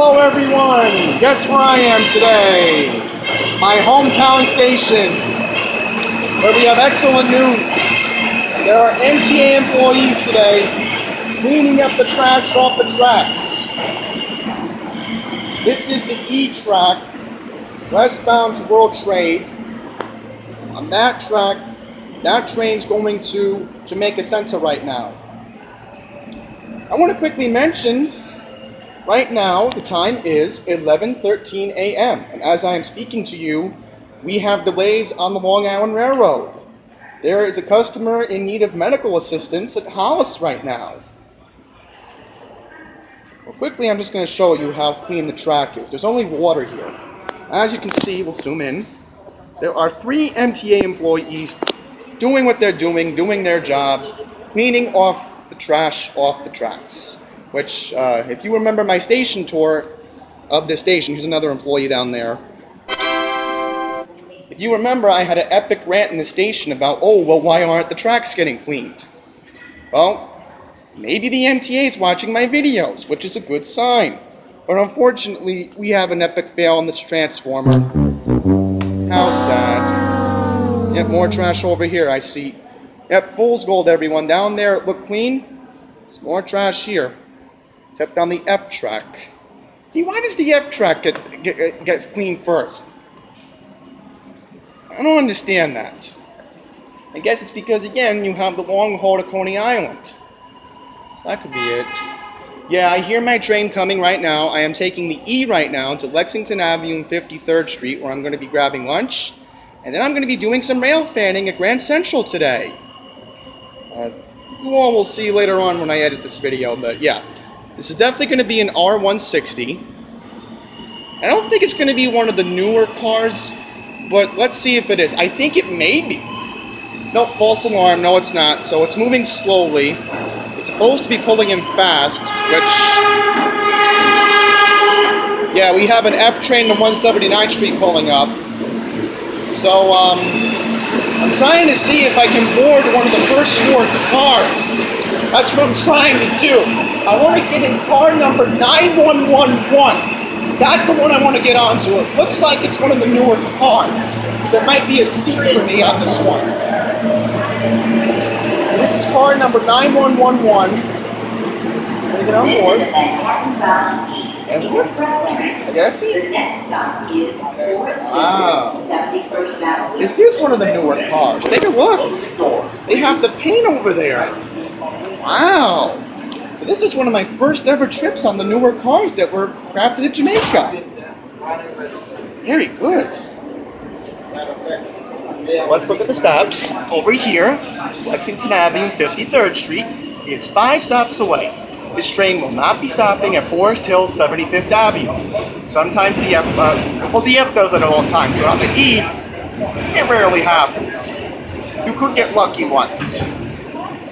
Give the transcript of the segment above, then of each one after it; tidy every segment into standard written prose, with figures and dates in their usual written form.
Hello everyone! Guess where I am today? My hometown station, where we have excellent news. There are MTA employees today cleaning up the trash off the tracks. This is the E track, westbound to World Trade. On that track, that train's going to Jamaica Center right now. I want to quickly mention, right now the time is 11:13 a.m. and as I am speaking to you, we have delays on the Long Island Railroad. There is a customer in need of medical assistance at Hollis right now. Well, quickly I'm just going to show you how clean the track is. There's only water here. As you can see, we'll zoom in. There are 3 MTA employees doing what they're doing their job, cleaning off the trash off the tracks. Which, if you remember my station tour of this station, here's another employee down there. If you remember, I had an epic rant in the station about, oh, well, why aren't the tracks getting cleaned? Well, maybe the MTA is watching my videos, which is a good sign. But unfortunately, we have an epic fail on this transformer. How sad. Yep, more trash over here, I see. Yep, fool's gold, everyone. Down there, it looked clean. There's more trash here. Except on the F track. See, why does the F track get cleaned first? I don't understand that. I guess it's because, again, you have the long haul to Coney Island. So that could be it. Yeah, I hear my train coming right now. I am taking the E right now to Lexington Avenue and 53rd Street, where I'm going to be grabbing lunch. And then I'm going to be doing some rail fanning at Grand Central today. You all will see later on when I edit this video, but yeah. This is definitely going to be an R160. I don't think it's going to be one of the newer cars, but let's see if it is. I think it may be. Nope, false alarm. No, it's not. So it's moving slowly. It's supposed to be pulling in fast, which... Yeah, we have an F train to 179th Street pulling up. So, I'm trying to see if I can board one of the first 4 cars. That's what I'm trying to do. I want to get in car number 9111. That's the one I want to get onto. It looks like it's one of the newer cars. There might be a seat for me on this one. This is car number 9111. I'm going to get on board. I guess it. Wow. This is one of the newer cars. Take a look. They have the paint over there. Wow. So this is one of my first ever trips on the newer cars that were crafted in Jamaica. Very good. So let's look at the stops. Over here, Lexington Avenue, 53rd Street. It's 5 stops away. This train will not be stopping at Forest Hill, 75th Avenue. Sometimes the F, well, the F does it at all times, but on the E, it rarely happens. You could get lucky once.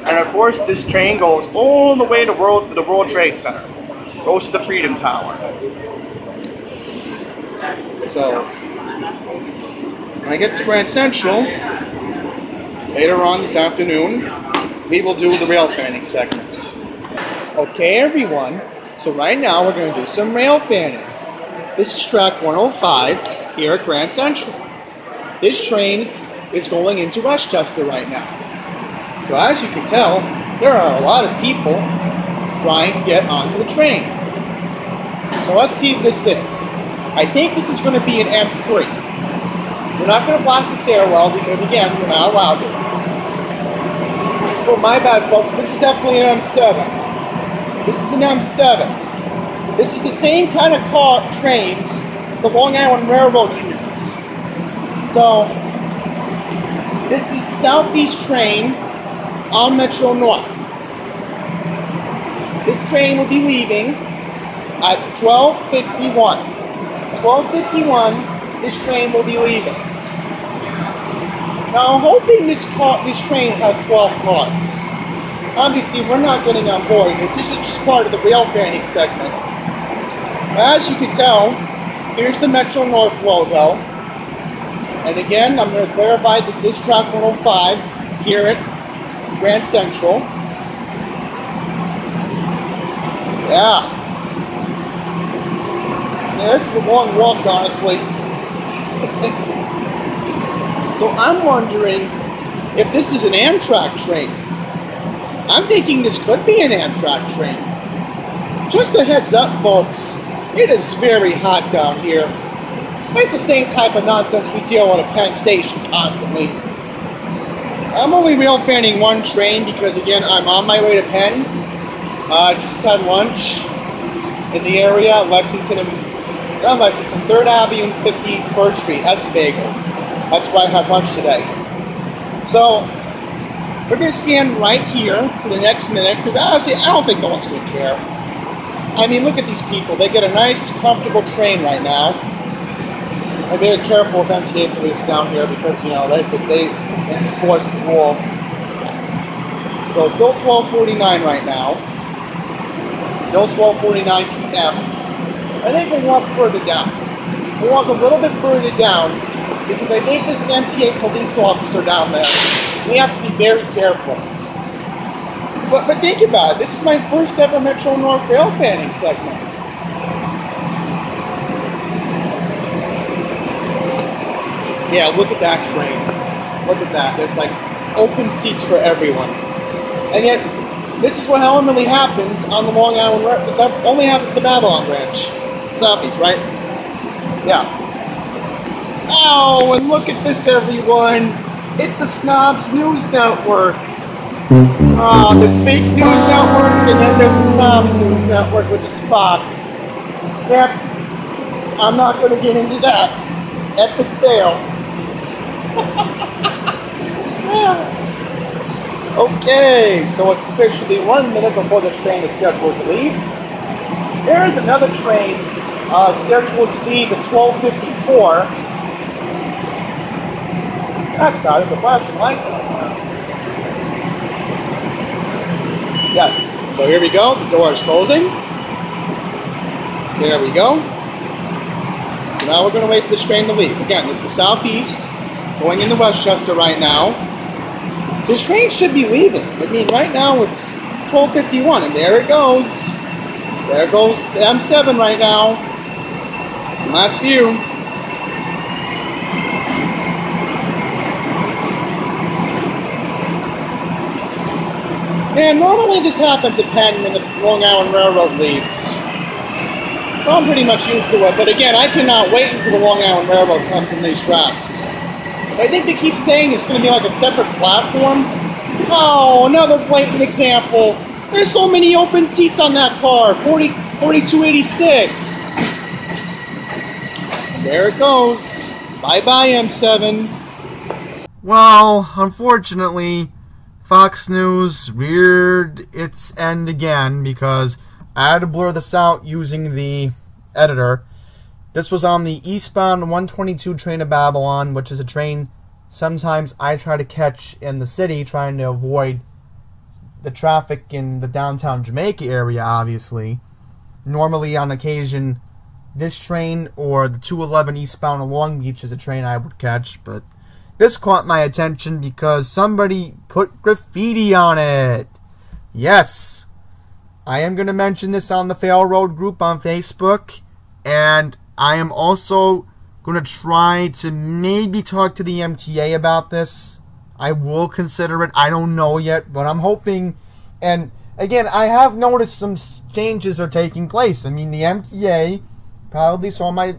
And of course, this train goes all the way to the World Trade Center. Goes to the Freedom Tower. So, when I get to Grand Central, later on this afternoon, we will do the rail fanning segment. Okay, everyone. So right now, we're going to do some rail fanning. This is track 105 here at Grand Central. This train is going into Westchester right now. So as you can tell, there are a lot of people trying to get onto the train. So let's see if this is. I think this is going to be an M3. We're not going to block the stairwell because, again, we're not allowed to. Oh, my bad, folks. This is definitely an M7. This is an M7. This is the same kind of trains the Long Island Railroad uses. So, this is the Southeast train on Metro North. This train will be leaving at 12:51. 12:51, this train will be leaving. Now I'm hoping this train has 12 cars. Obviously we're not getting on board because this is just part of the rail fanning segment. As you can tell, here's the Metro North logo. And again, I'm going to clarify this is track 105 here at Grand Central. Yeah. Yeah, this is a long walk, honestly. So I'm wondering if this is an Amtrak train. I'm thinking this could be an Amtrak train. Just a heads up, folks. It is very hot down here. It's the same type of nonsense we deal with at Penn Station constantly. I'm only railfanning one train because, again, I'm on my way to Penn. I just had lunch in the area, not Lexington, 3rd Avenue and 51st Street, Essevago. That's where I had lunch today. So, we're going to stand right here for the next minute, because honestly, I don't think no one's going to care. I mean, look at these people. They get a nice, comfortable train right now. I'm very careful of MTA police down here because, you know, they enforce the rule. So it's still 12:49 right now. Still 12:49 p.m. I think we'll walk further down. We'll walk a little bit further down because I think there's an MTA police officer down there. We have to be very careful. But think about it. This is my first ever Metro North Railfanning segment. Yeah, look at that train. Look at that. There's like open seats for everyone. And yet, this is what normally happens on the Long Island Railroad. That only happens to the Babylon branch. Southeast, right? Yeah. Oh, and look at this, everyone. It's the Snobs News Network. There's Fake News Network, and then there's the Snobs News Network, which is Fox. Yep. I'm not going to get into that. Epic fail. Okay, so it's officially 1 minute before this train is scheduled to leave. There is another train scheduled to leave at 12:54. That side is a flashing light down there. Yes, so here we go. The door is closing. There we go. So now we're going to wait for this train to leave. Again, this is Southeast, going into Westchester right now. So this train should be leaving. I mean, right now it's 12:51, and there it goes. There goes the M7 right now. Last few. And normally this happens at Penn when the Long Island Railroad leaves. So I'm pretty much used to it. But again, I cannot wait until the Long Island Railroad comes in these tracks. I think they keep saying it's going to be like a separate platform. Oh, another blatant example. There's so many open seats on that car. 4286. There it goes. Bye-bye, M7. Well, unfortunately, Fox News reared its end again because I had to blur this out using the editor. This was on the eastbound 122 train to Babylon, which is a train sometimes I try to catch in the city, trying to avoid the traffic in the downtown Jamaica area, obviously. Normally, on occasion, this train or the 211 eastbound to Long Beach is a train I would catch, but this caught my attention because somebody put graffiti on it. Yes, I am going to mention this on the Fail Road group on Facebook, and I am also going to try to maybe talk to the MTA about this. I will consider it. I don't know yet, but I'm hoping. And again, I have noticed some changes are taking place. I mean, the MTA probably saw my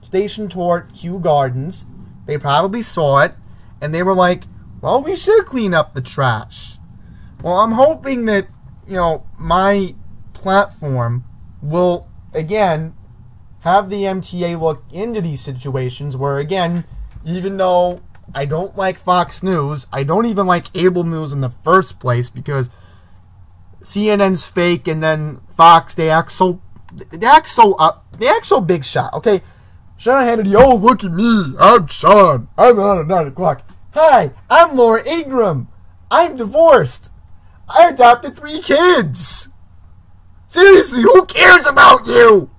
station tour at Kew Gardens. They probably saw it, and they were like, well, we should clean up the trash. Well, I'm hoping that, you know, my platform will, again, have the MTA look into these situations where, again, even though I don't like Fox News, I don't even like Able News in the first place because CNN's fake, and then Fox, they act so big shot, okay? Sean Hannity, oh, look at me, I'm Sean, I'm on at 9 o'clock. Hi, I'm Laura Ingram, I'm divorced, I adopted 3 kids. Seriously, who cares about you?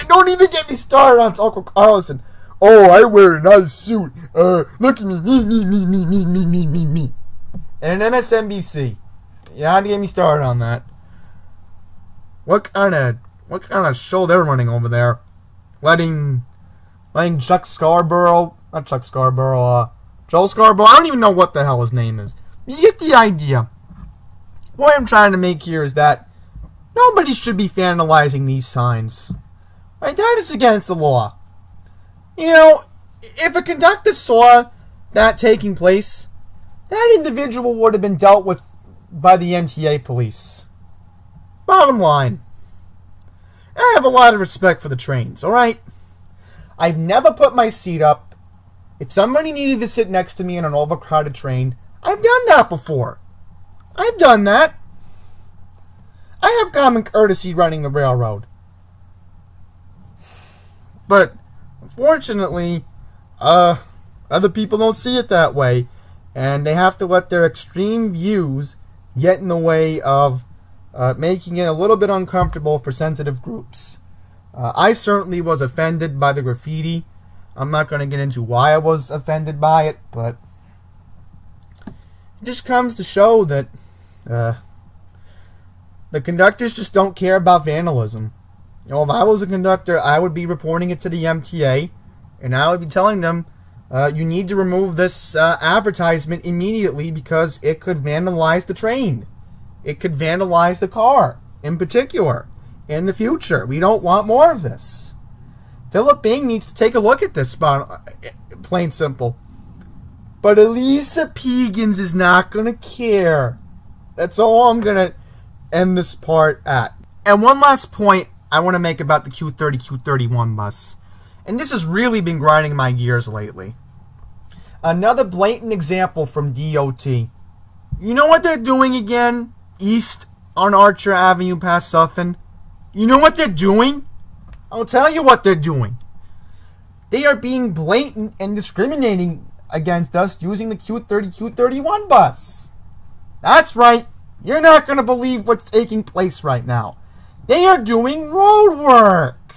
Don't even get me started on Tucker Carlson. Oh, I wear a nice suit, look at me, me. And an MSNBC. You had to get me started on that. What kind of what kind of show they're running over there. Letting Chuck Scarborough, not Chuck Scarborough, Joel Scarborough, I don't even know what the hell his name is. You get the idea. What I'm trying to make here is that nobody should be vandalizing these signs. Right? That is against the law. You know, if a conductor saw that taking place, that individual would have been dealt with by the MTA police. Bottom line. I have a lot of respect for the trains, alright? I've never put my seat up. If somebody needed to sit next to me in an overcrowded train, I've done that before. I've done that. I have common courtesy running the railroad. But, unfortunately, other people don't see it that way. And they have to let their extreme views get in the way of making it a little bit uncomfortable for sensitive groups. I certainly was offended by the graffiti. I'm not going to get into why I was offended by it, but it just comes to show that the conductors just don't care about vandalism. You know, if I was a conductor, I would be reporting it to the MTA, and I would be telling them, you need to remove this advertisement immediately because it could vandalize the train. It could vandalize the car, in particular, in the future. We don't want more of this. Philip Bing needs to take a look at this, plain simple. But Elisa Pegans is not going to care. That's all I'm going to end this part at. And one last point I want to make about the Q30, Q31 bus. And this has really been grinding my gears lately. Another blatant example from DOT. You know what they're doing again? East on Archer Avenue past Suffin. You know what they're doing? I'll tell you what they're doing. They are being blatant and discriminating against us using the Q30, Q31 bus. That's right. You're not going to believe what's taking place right now. They are doing road work.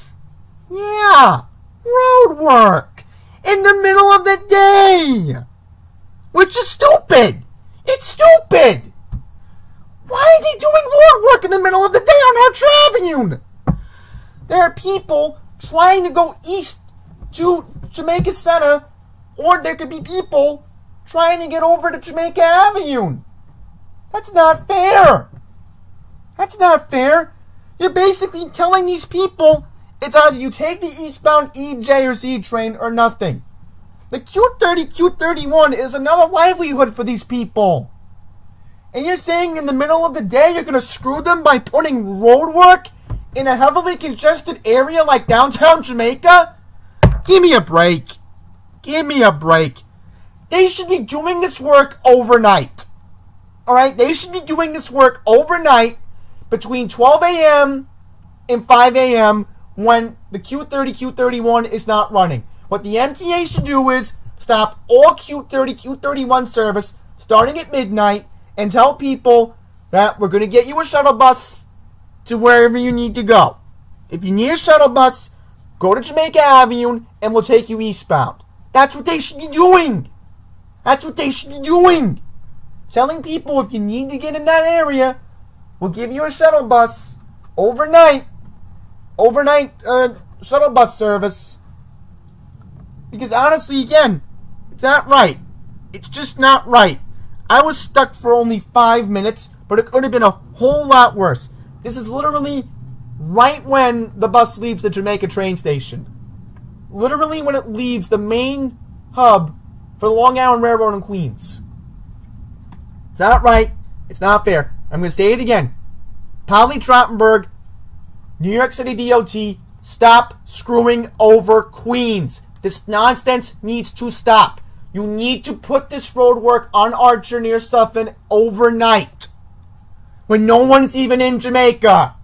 Yeah, road work. In the middle of the day. Which is stupid. It's stupid. Why are they doing road work in the middle of the day on Archer Avenue? There are people trying to go east to Jamaica Center, or there could be people trying to get over to Jamaica Avenue. That's not fair. That's not fair. You're basically telling these people it's either you take the eastbound EJ or Z train or nothing. The Q30, Q31 is another livelihood for these people. And you're saying in the middle of the day you're going to screw them by putting road work in a heavily congested area like downtown Jamaica? Give me a break. Give me a break. They should be doing this work overnight. Alright? They should be doing this work overnight between 12 a.m. and 5 a.m. when the Q30, Q31 is not running. What the MTA should do is stop all Q30, Q31 service starting at midnight and tell people that we're going to get you a shuttle bus to wherever you need to go. If you need a shuttle bus, go to Jamaica Avenue and we'll take you eastbound. That's what they should be doing. That's what they should be doing. Telling people if you need to get in that area, we'll give you a shuttle bus overnight. Overnight shuttle bus service. Because honestly, again, it's not right. It's just not right. I was stuck for only 5 minutes, but it could have been a whole lot worse. This is literally right when the bus leaves the Jamaica train station. Literally when it leaves the main hub for the Long Island Railroad in Queens. It's not right. It's not fair. I'm going to say it again. Polly Trottenberg, New York City DOT, stop screwing over Queens. This nonsense needs to stop. You need to put this road work on Archer near Suffin overnight. When no one's even in Jamaica.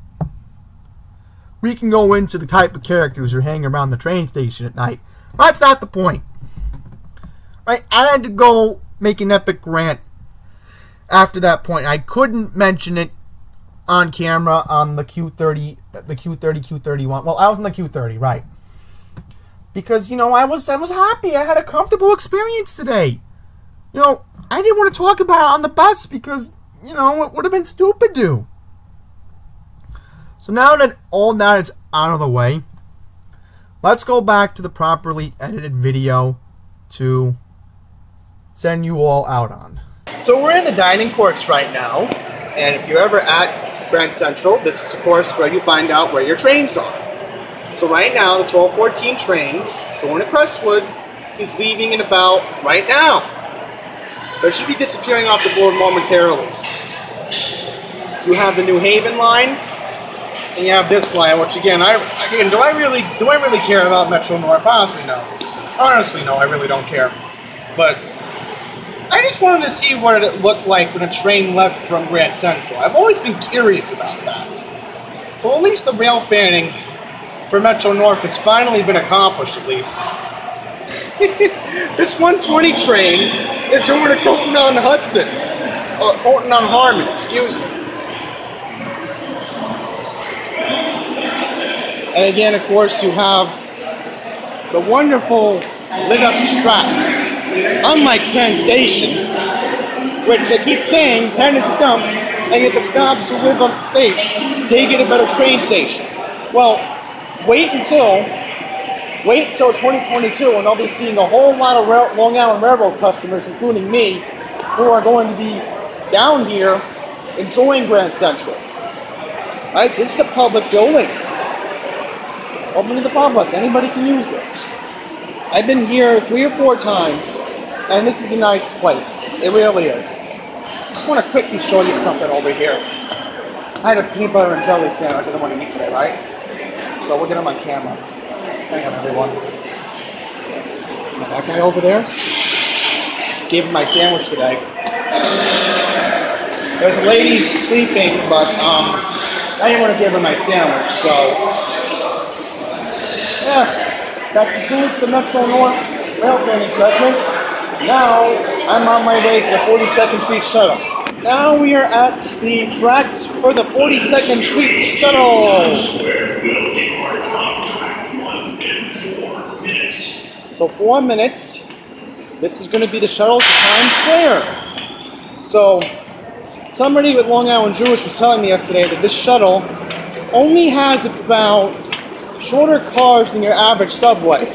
We can go into the type of characters who hang around the train station at night. That's not the point. Right? I had to go make an epic rant after that point. I couldn't mention it on camera on the Q30, Q31. Well, I was on the Q30, right? Because, you know, I was happy. I had a comfortable experience today. You know, I didn't want to talk about it on the bus because, you know, it would have been stupid to. So now that all that is out of the way, let's go back to the properly edited video to send you all out on. So we're in the dining courts right now, and if you're ever at Grand Central, this is of course where you find out where your trains are. So right now, the 1214 train going to Crestwood is leaving in about right now. So it should be disappearing off the board momentarily. You have the New Haven line, and you have this line, which again, do I really care about Metro North? Honestly, no. Honestly, no, I really don't care. But I just wanted to see what it looked like when a train left from Grand Central. I've always been curious about that. So at least the rail fanning for Metro North has finally been accomplished, at least. This 120 train is going to Colton on Hudson. Or Colton on Harmon, excuse me. And again, of course, you have the wonderful lit up tracks. Unlike Penn Station, which I keep saying, Penn is a dump, and yet the snobs who live upstate, they get a better train station. Well, wait until 2022, and I'll be seeing a whole lot of Long Island Railroad customers, including me, who are going to be down here enjoying Grand Central. Right? This is a public building. Open to the public. Anybody can use this. I've been here 3 or 4 times, and this is a nice place. It really is. Just want to quickly show you something over here. I had a peanut butter and jelly sandwich I don't want to eat today, right? So we'll get them on camera. Hang on, everyone. That guy over there, gave him my sandwich today. There's a lady sleeping, but I didn't want to give her my sandwich, so yeah. That concludes the Metro North rail fanning segment. Now I'm on my way to the 42nd Street Shuttle. Now we are at the tracks for the 42nd Street Shuttle. So 4 minutes. This is going to be the shuttle to Times Square. So somebody with Long Island Jewish was telling me yesterday that this shuttle only has about shorter cars than your average subway.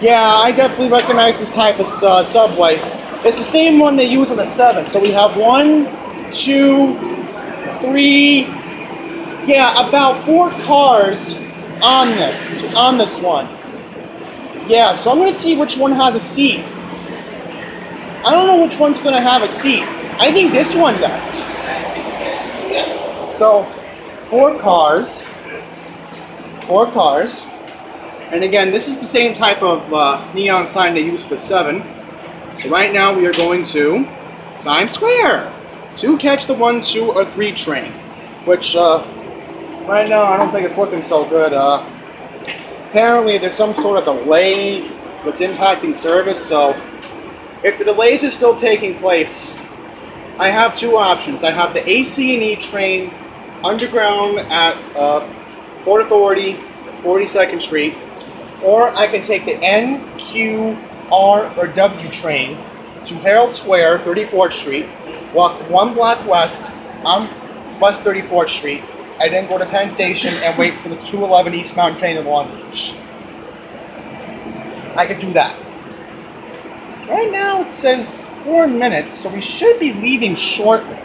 Yeah, I definitely recognize this type of subway. It's the same one they use on the 7. So we have 1, 2, 3, yeah, about 4 cars on this one. Yeah, so I'm going to see which one has a seat. I don't know which one's going to have a seat. I think this one does. So, 4 cars. 4 cars. And again, this is the same type of neon sign they use for the 7. So right now we are going to Times Square to catch the 1, 2, or 3 train. Which, right now I don't think it's looking so good. Apparently there's some sort of delay that's impacting service, so if the delays are still taking place, I have 2 options. I have the AC&E train underground at Port Authority, 42nd Street, or I can take the N, Q, R, or W train to Herald Square, 34th Street, walk 1 block west on West 34th Street, and then go to Penn Station and wait for the 211 eastbound train in Long Beach. I could do that. So right now it says 4 minutes, so we should be leaving shortly.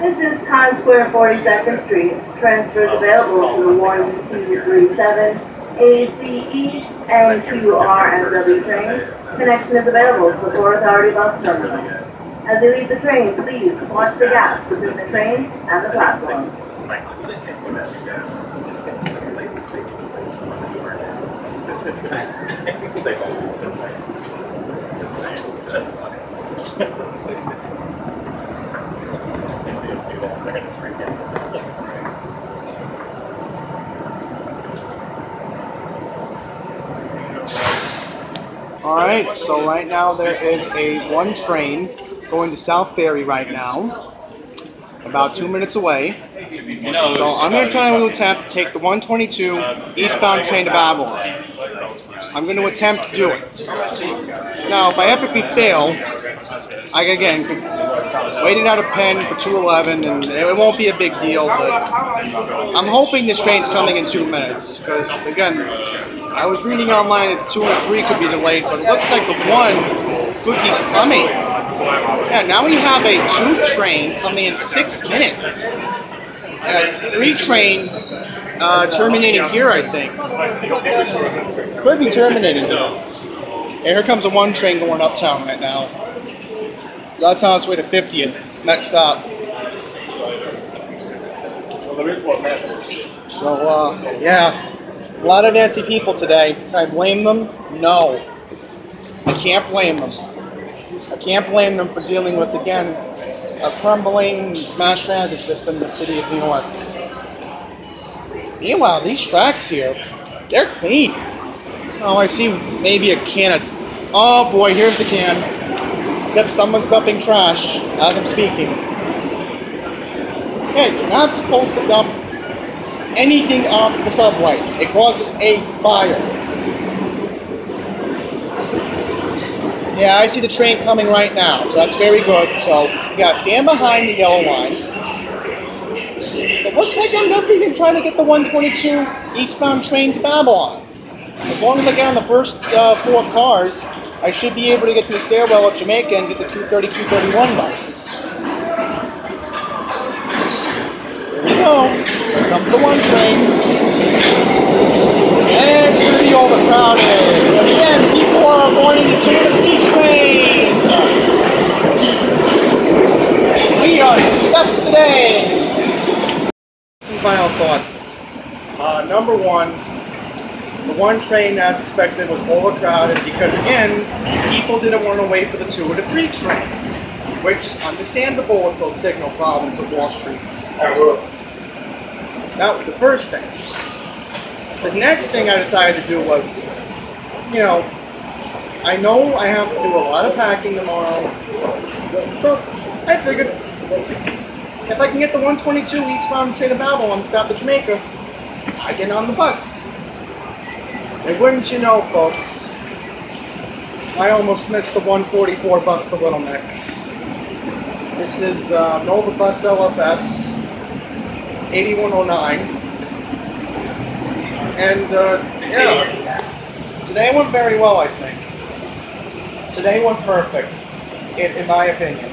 This is Times Square, 42nd Street. Transfers available to the 1, 2, 3, 7, ACE and QRMW trains. Connection is available to the Port Authority bus terminal. As you leave the train, please watch the gap between the train and the platform. Alright, so right now there is a one train going to South Ferry right now, about 2 minutes away. So I'm going to try to attempt to take the 122 eastbound train to Babylon. I'm going to attempt to do it. Now, if I epically fail, I again could wait it out a pen for 2:11, and it won't be a big deal, but I'm hoping this train's coming in 2 minutes, because again, I was reading online that the 2 and 3 could be delayed, but it looks like the 1 could be coming. Yeah, now we have a 2 train coming in 6 minutes. And a 3 train terminating here, I think. Could be terminating here. And here comes a 1 train going uptown right now. That's on its way to 50th. Next stop. So, yeah. A lot of antsy people today. Can I blame them? No. I can't blame them. I can't blame them for dealing with, again, a crumbling mass transit system in the city of New York. Meanwhile, these tracks here, they're clean. Oh, I see maybe a can of... Oh boy, here's the can. Except someone's dumping trash as I'm speaking. Hey, you're not supposed to dump anything on the subway. It causes a fire. Yeah, I see the train coming right now, so that's very good. So, you gotta stand behind the yellow line. So it looks like I'm definitely going to try to get the 122 eastbound train to Babylon. As long as I get on the first 4 cars, I should be able to get to the stairwell at Jamaica and get the Q30, Q31 bus. Here we go. Here comes the 1 train. And it's going to be overcrowded. Because again, people are wanting the 2 and 3 train. We are stuck today. Some final thoughts. Number 1, the 1 train, as expected, was overcrowded because, again, people didn't want to wait for the 2 or the 3 train, which is understandable with those signal problems of Wall Street. That was the first thing. The next thing I decided to do was, you know I have to do a lot of packing tomorrow, so I figured if I can get the 122 eastbound train to Babylon and stop at Jamaica, I get on the bus. And wouldn't you know, folks, I almost missed the 144 bus to Little Neck. This is Nova Bus LFS 8109. And, yeah, today went very well, I think. Today went perfect, in my opinion.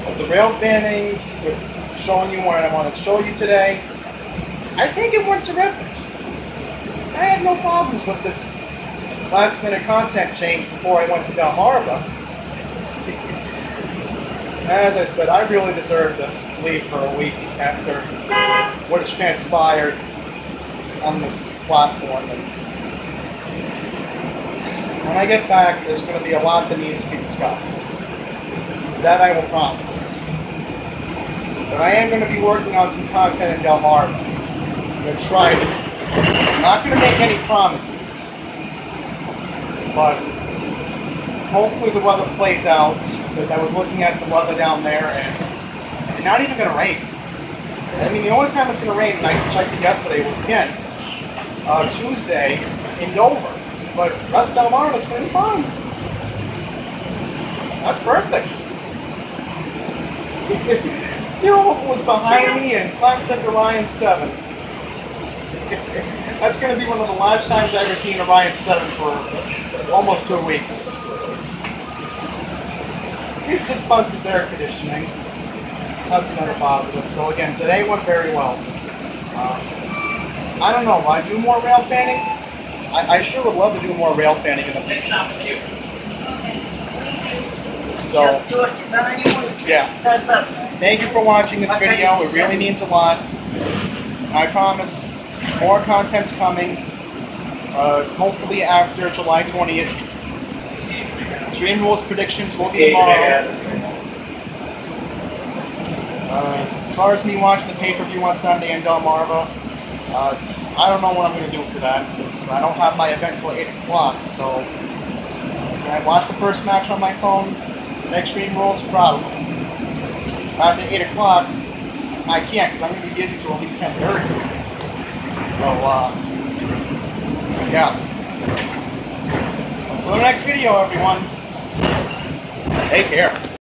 With the Railfanning, with showing you what I wanted to show you today, I think it went terrific. I had no problems with this last-minute content change before I went to Delmarva. As I said, I really deserve to leave for a week after what has transpired on this platform. And when I get back, there's going to be a lot that needs to be discussed. That I will promise. But I am going to be working on some content in Delmarva. I'm going to try it. I'm not going to make any promises. But hopefully the weather plays out, because I was looking at the weather down there and it's not even going to rain. I mean, the only time it's going to rain, and I checked it yesterday, was again Tuesday in Dover. But the rest of Delmarva is going to be fine. That's perfect. Cyril was behind me in classic Orion 7. That's going to be one of the last times I've ever seen Orion 7 for almost 2 weeks. At least this bus is air conditioning. That's another positive. So again, today went very well. I don't know, will I do more Railfanning? I sure would love to do more rail fanning in the future. So, yeah. Thank you for watching this video. It really means a lot. I promise more content's coming. Hopefully after July 20th. Dream Rules predictions will be tomorrow. As far as me watching the pay-per-view on Sunday in Delmarva, I don't know what I'm going to do for that, because I don't have my event till 8 o'clock, so can I watch the first match on my phone? Next Dream Rules? Probably. After 8 o'clock, I can't, because I'm going to be busy till at least 10:30. So, yeah. Until the next video, everyone. Take care.